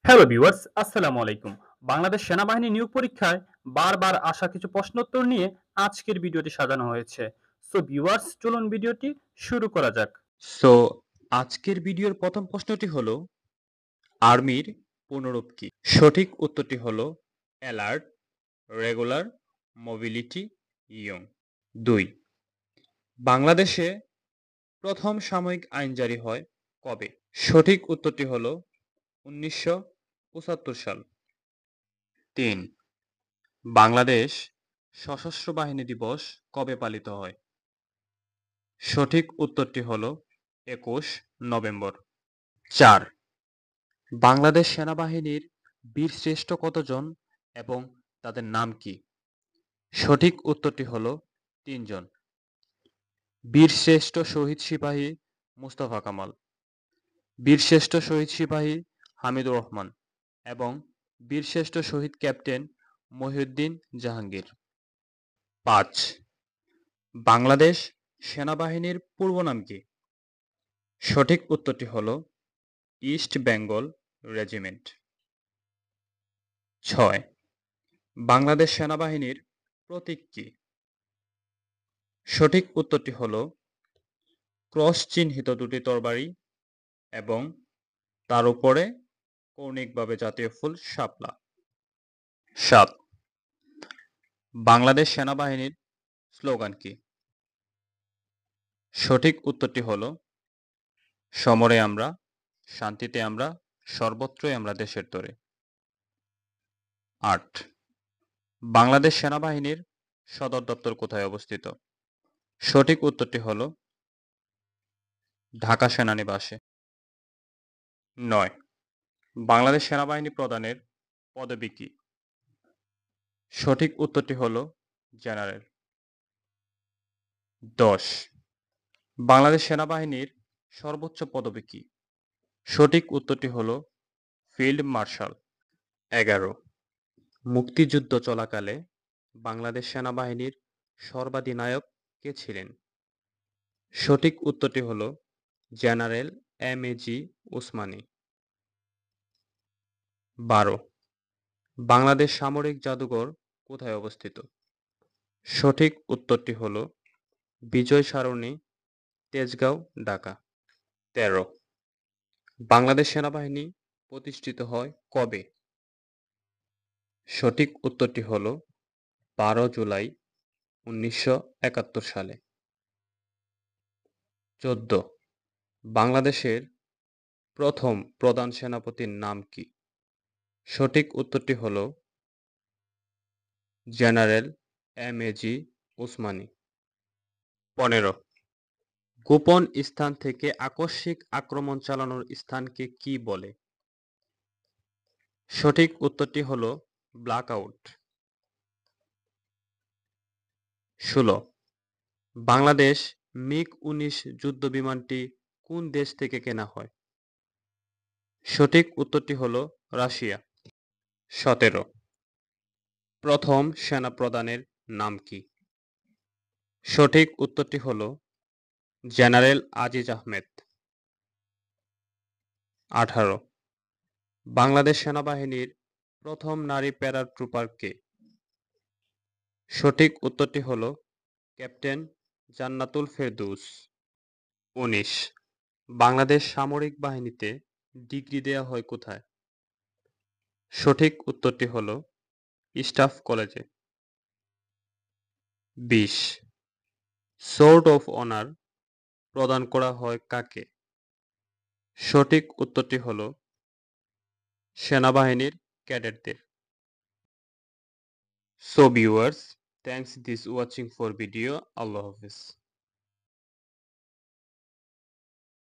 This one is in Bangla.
হ্যালো ভিউয়ার্স, আসসালামু আলাইকুম। বাংলাদেশ সেনাবাহিনী নিয়োগ পরীক্ষায় বারবার আসা কিছু প্রশ্নোত্তর নিয়ে আজকের ভিডিওটি সাজানো হয়েছে। সো ভিউয়ার্স, চলুন ভিডিওটি শুরু করা যাক। সো আজকের ভিডিওর প্রথম প্রশ্নটি হলো আর্মির পূর্ণরূপ কি? সঠিক উত্তরটি হলো অ্যালার্ট, রেগুলার, মোবিলিটি, ইয়ং। 2. বাংলাদেশে প্রথম সাময়িক আইন জারি হয় কবে? সঠিক উত্তরটি হলো 1975 সাল। 3. বাংলাদেশ সশস্ত্র বাহিনী দিবস কবে পালিত হয়? সঠিক উত্তরটি হলো 21 নভেম্বর। 4. বাংলাদেশ সেনাবাহিনীর বীরশ্রেষ্ঠ কতজন এবং তাদের নাম কি? সঠিক উত্তরটি হলো 3 জন। বীরশ্রেষ্ঠ শহীদ সিপাহী মুস্তফা কামাল, বীরশ্রেষ্ঠ শহীদ সিপাহী হামিদুর রহমান এবং বীরশ্রেষ্ঠ শহীদ ক্যাপ্টেন মহিউদ্দিন জাহাঙ্গীর। 5. বাংলাদেশ সেনাবাহিনীর পূর্ব নাম কি? সঠিক উত্তরটি হলো ইস্ট বেঙ্গল রেজিমেন্ট। 6. বাংলাদেশ সেনাবাহিনীর প্রতীক কি? সঠিক উত্তরটি হলো ক্রস চিহ্নিত দুটি তরবারি এবং তার উপরে কৌণিকভাবে জাতীয় ফুল শাপলা। 7. বাংলাদেশ সেনাবাহিনীর স্লোগান কি? সঠিক উত্তরটি হলো সমরে আমরা, শান্তিতে আমরা, সর্বত্রই আমরা দেশের তরে। 8. বাংলাদেশ সেনাবাহিনীর সদর দপ্তর কোথায় অবস্থিত? সঠিক উত্তরটি হলো ঢাকা সেনানিবাসে। 9. বাংলাদেশ সেনাবাহিনী প্রধানের পদবী কি? সঠিক উত্তরটি হলো জেনারেল। 10. বাংলাদেশ সেনাবাহিনীর সর্বোচ্চ পদবী কি? সঠিক উত্তরটি হলো ফিল্ড মার্শাল। 11. মুক্তিযুদ্ধ চলাকালে বাংলাদেশ সেনাবাহিনীর সর্বাধিনায়ক কে ছিলেন? সঠিক উত্তরটি হলো জেনারেল এম.এ.জি. ওসমানী। 12. বাংলাদেশ সামরিক জাদুঘর কোথায় অবস্থিত? সঠিক উত্তরটি হলো বিজয় সরণি, তেজগাঁও, ঢাকা। 13. বাংলাদেশ সেনাবাহিনী প্রতিষ্ঠিত হয় কবে? সঠিক উত্তরটি হলো 12 জুলাই 1971 সালে। 14. বাংলাদেশের প্রথম প্রধান সেনাপতির নাম কি? সঠিক উত্তরটি হলো জেনারেল এম.এ.জি. ওসমানী। 15. গোপন স্থান থেকে আকস্মিক আক্রমণ চালানোর স্থানকে কি বলে? সঠিক উত্তরটি হলো ব্ল্যাকআউট। 16. বাংলাদেশ মিগ-19 যুদ্ধ বিমানটি কোন দেশ থেকে কেনা হয়? সঠিক উত্তরটি হলো রাশিয়া। 17. প্রথম সেনা প্রধানের নাম কি? সঠিক উত্তরটি হলো জেনারেল আজিজ আহমেদ। 18. বাংলাদেশ সেনাবাহিনীর প্রথম নারী প্যারাট্রুপার কে? সঠিক উত্তরটি হলো ক্যাপ্টেন জান্নাতুল ফেরদৌস। 19. বাংলাদেশ সামরিক বাহিনীতে ডিগ্রি দেয়া হয় কোথায়? সঠিক উত্তরটি হলো স্টাফ কলেজে। 20. সোর্ড অফ অনার প্রদান করা হয় কাকে? সঠিক উত্তরটি হলো সেনাবাহিনীর ক্যাডেটদের। So viewers, thanks this watching for video. Allah Hafiz.